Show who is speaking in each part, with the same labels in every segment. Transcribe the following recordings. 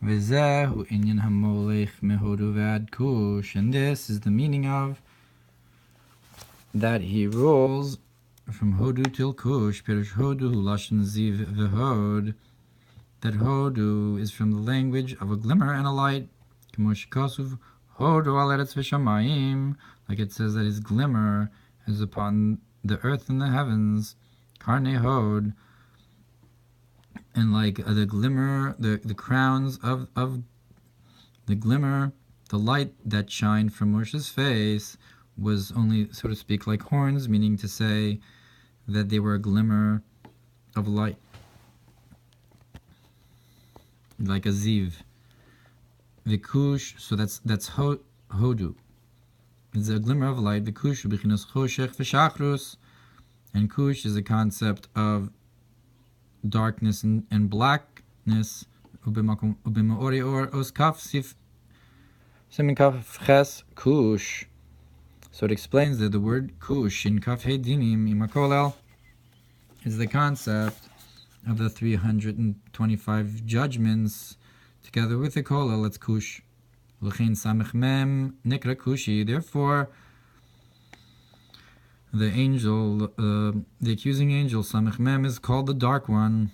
Speaker 1: V'zehu inyan hamolech mehodu v'ad kush, and this is the meaning of that he rules from Hodu till Kush. Perish Hodu lashon ziv v'hod. That Hodu is from the language of a glimmer and a light. K'mosh kasuv Hodu al eretz v'shamayim, like it says that his glimmer is upon the earth and the heavens. Karne Hod, and like the glimmer, the crowns of the glimmer, the light that shined from Moshe's face was only, so to speak, like horns, meaning to say that they were a glimmer of light, like a ziv. The kush, so that's hodu. It's a glimmer of light. The kush b'chinas choshech v'shachrus, and kush is a concept of darkness and blackness. Ubima'ori or oskaf sif simin kaf ches kush. So it explains that the word kush in kaf he dinim imakolel is the concept of the 325 judgments together with the kolel. It's kush. L'chein samech mem nikra kushi. Therefore, the angel, the accusing angel, Samech Mem, is called the Dark One.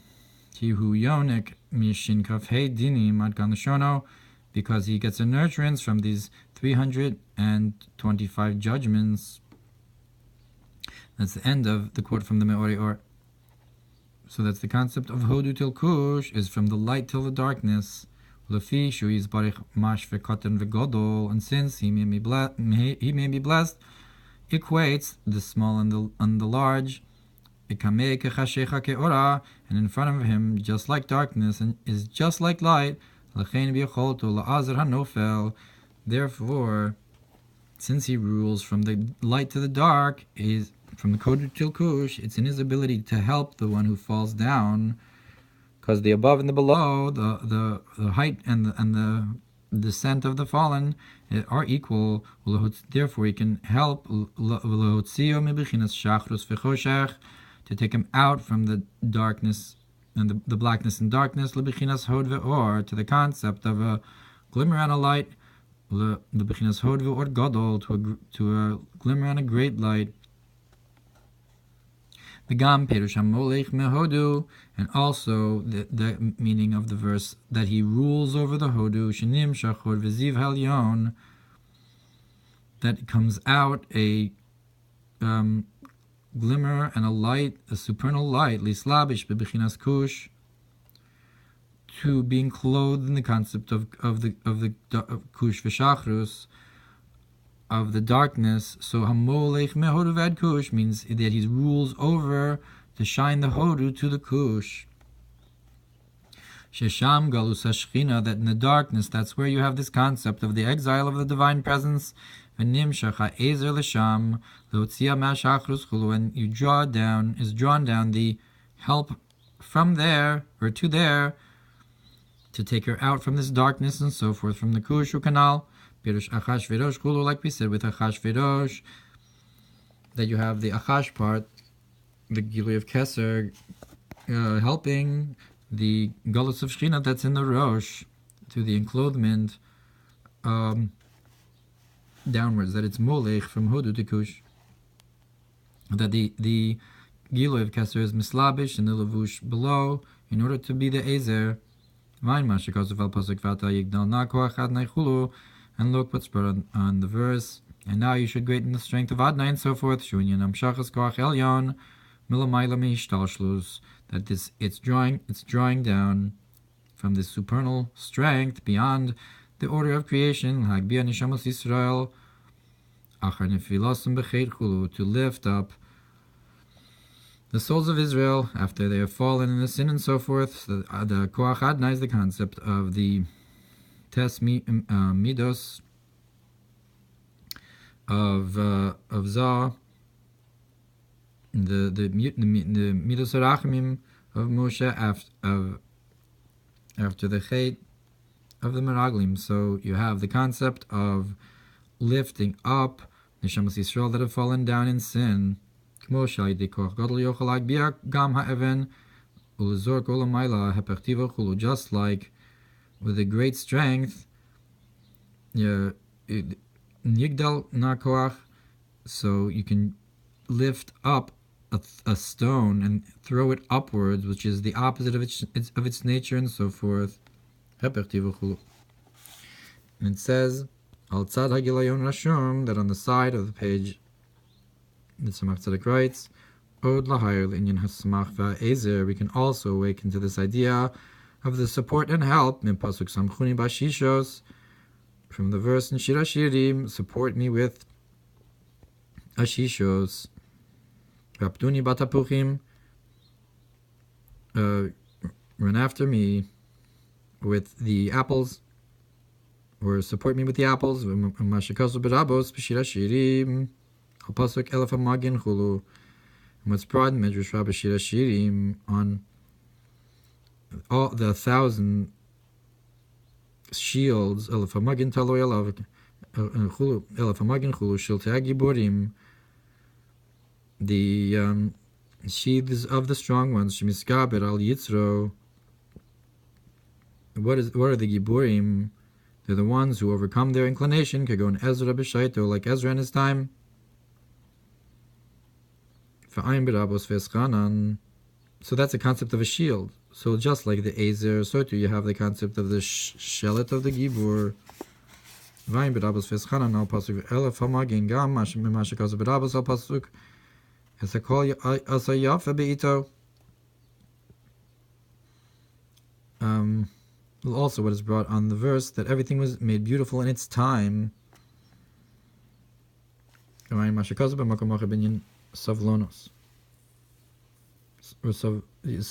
Speaker 1: Kihu Yonik Mishin Kafhei Dinim Adkan Shono, because he gets a nurturance from these 325 judgments. That's the end of the quote from the Me'ori Or. So that's the concept of Hodu till Kush, is from the light till the darkness. Lefi Shuiz Barich Mash Vekoten Vegodol, and since he may be blessed, equates the small and the large, and in front of him, just like darkness, and is just like light. Therefore, since he rules from the light to the dark, is from the Kodu till Kush, it's in his ability to help the one who falls down, because the above and the below, the height and the descent of the fallen are equal. Therefore he can help to take him out from the darkness and the blackness and darkness, to the concept of a glimmer and a light, to a glimmer and a great light. And also the meaning of the verse that he rules over the Hodu, that comes out a glimmer and a light, a supernal light, to being clothed in the concept of the kush v'shachrus, of the darkness. So hamolech mehodu vad kush means that he rules over to shine the hodu to the kush. Shesham galus hashchina, that in the darkness, that's where you have this concept of the exile of the divine presence. V'nimshach ha'ezer l'sham l'otzia ma'shachrus chulu, when you drawn down the help from there or to there to take her out from this darkness and so forth, from the kush canal. Pirush Achash Verosh Kulu, like we said with Achash Verosh, that you have the Achash part, the Gilui of Keser, helping the Galus of Shechina that's in the Rosh to the enclothement downwards, that it's Molech from Hodu to Kush, that the Gilui of Keser is Mislabish and the Levush below in order to be the Ezer. Vain Mashikos of Al Pasuk Vata Yigdal Nakoach Adnai Chulu. And look what's brought on the verse. And now you should greaten the strength of Adnai and so forth. That it's drawing down from this supernal strength beyond the order of creation. To lift up the souls of Israel after they have fallen in the sin and so forth. The Koach Adnai is the concept of the Tes midos of Zah, the midos harachimim of Moshe after the chait of the meraglim. So you have the concept of lifting up neshamas Yisrael that have fallen down in sin. Just like with a great strength. Yigdal nakoach, so you can lift up a stone and throw it upwards, which is the opposite of its nature, and so forth. And it says, Al tzad hagilayon rashum, that on the side of the page, the Tzemach Tzedek writes, Od lahayr l'inyan hasmach va'ezer, we can also awaken to this idea of the support and help, min pasuk samchuni bashishos, from the verse in Shir HaShirim, support me with ashishos, raptuni batapuchim, run after me with the apples, or support me with the apples, mashakasu berabos b'Shir HaShirim, al pasuk elef hamagin chulu, and what's brought in Medrash Rabbah Shir HaShirim on all the 1,000 shields, elef hamagin taloy alav chulu, elef hamagin chulu shiltei giborim, the sheaths of the strong ones, shemiskaber al yitzro. What are the giborim? They're the ones who overcome their inclination, kagon Ezra b'shaito, like Ezra in his time. So that's a concept of a shield. So just like the Ezer, so too you have the concept of the shelet of the Gibor. Also what is brought on the verse, that everything was made beautiful in its time. Savlonos. So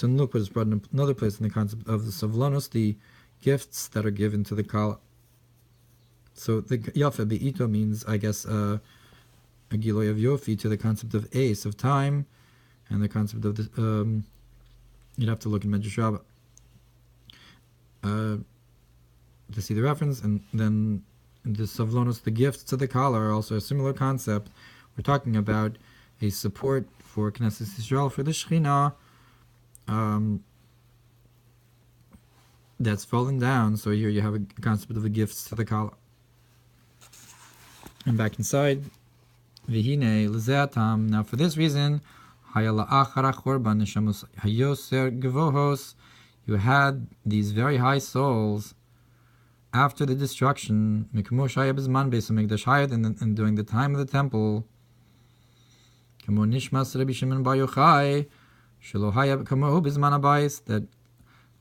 Speaker 1: look what is brought in another place in the concept of the Savlonos, the gifts that are given to the Kala. So the Yafa Be'ito means, I guess, a Giloy of Yofi to the concept of Ace, of time, and the concept of the, you'd have to look in Medrash Rabbah to see the reference, and then the Savlonos, the gifts to the Kala, are also a similar concept. We're talking about a support for Knesset Yisrael, for the Shekhinah, that's fallen down. So here you have a concept of the gifts to the Kala. And back inside, Vihine Lezeatam. Now for this reason, you had these very high souls after the destruction, higher than during the time of the temple. That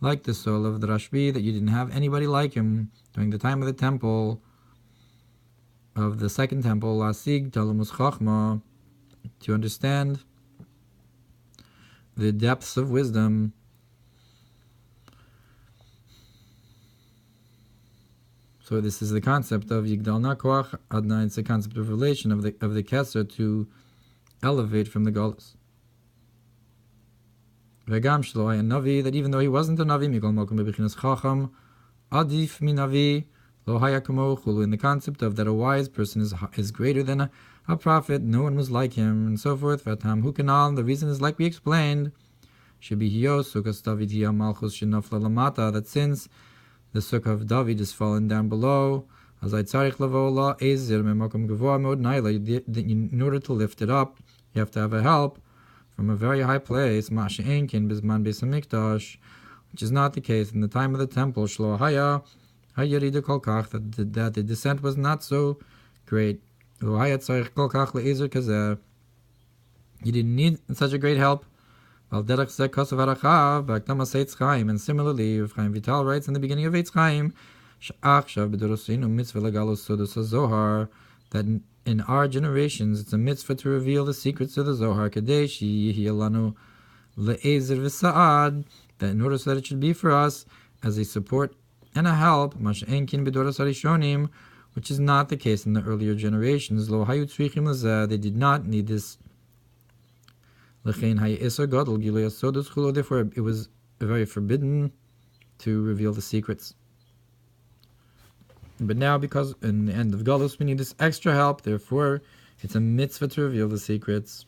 Speaker 1: like the soul of the Rashbi, that you didn't have anybody like him during the time of the temple, of the second temple, Lasig Talamus Chachma, to understand the depths of wisdom. So this is the concept of Yigdal Nakoach Adna. It's the concept of relation of the Keser to elevate from the Golus. Vegam Shloi and Navi, that even though he wasn't a Navi, Mikol Mokum Bebichinas Chacham, Adif mi Navi, Lo Haya Kamo Chulu, in the concept of that a wise person is greater than a prophet, no one was like him, and so forth. Vatam Hukanal, the reason is like we explained, Shebi Hiyos, Sukas David Hiya Malchus Shinafla Lamata, that since the sukkah of David is fallen down below, in order to lift it up, you have to have a help from a very high place, which is not the case in the time of the temple, that the descent was not so great. You didn't need such a great help. And similarly, Chaim Vital writes in the beginning of Eitz Chaim, that in our generations it's a mitzvah to reveal the secrets of the Zohar, that in order so that it should be for us as a support and a help, which is not the case in the earlier generations. They did not need this. Therefore, it was very forbidden to reveal the secrets. But now, because in the end of Galus we need this extra help, therefore it's a mitzvah to reveal the secrets.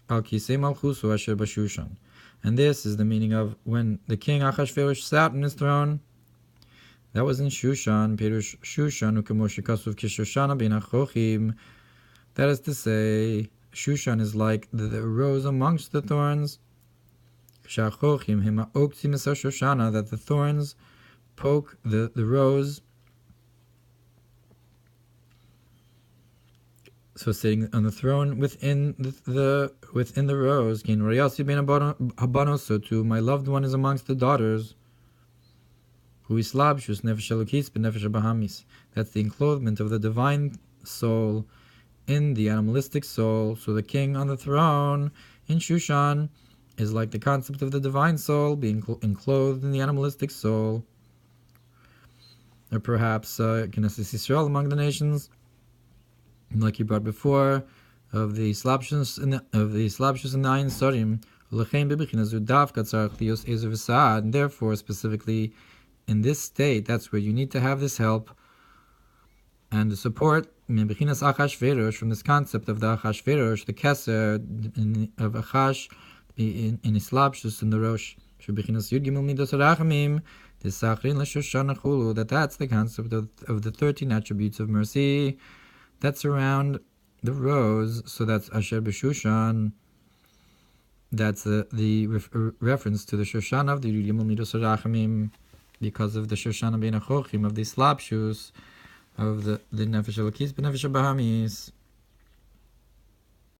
Speaker 1: al kisei malchusu asher b'Shushan. And this is the meaning of when the king Achashverosh sat on his throne. That was in Shushan. Perush Shushan ukemo shekasuv kishoshana bin achochim. That is to say, Shushan is like the rose amongst the thorns. Shachochim hima oktim Shoshana, that the thorns poke the rose. So sitting on the throne within the rose, Kin Rayasi ben Habano, so too my loved one is amongst the daughters. Who is Labshus Nefesh Elokis ben Nefesh Bahamis. That's the enclothement of the divine soul in the animalistic soul. So the king on the throne in Shushan is like the concept of the divine soul being enclosed in the animalistic soul. Or perhaps Knesset Yisrael among the nations, like he brought before, of the slapshus in the Ayin Sorim, and therefore specifically in this state, that's where you need to have this help and the support from this concept of the Achashverosh, the Keser of Achash in Islapshus in the Rosh. That's the concept of the 13 attributes of mercy that surround the rose. So that's Asher B'Shushan. That's the reference to the Shoshana of the Yud Midos Rachamim, because of the Shoshana Ben Achochim, of the Slapshus, of the Nefesh Elokis Ben Nefesh Bahamis.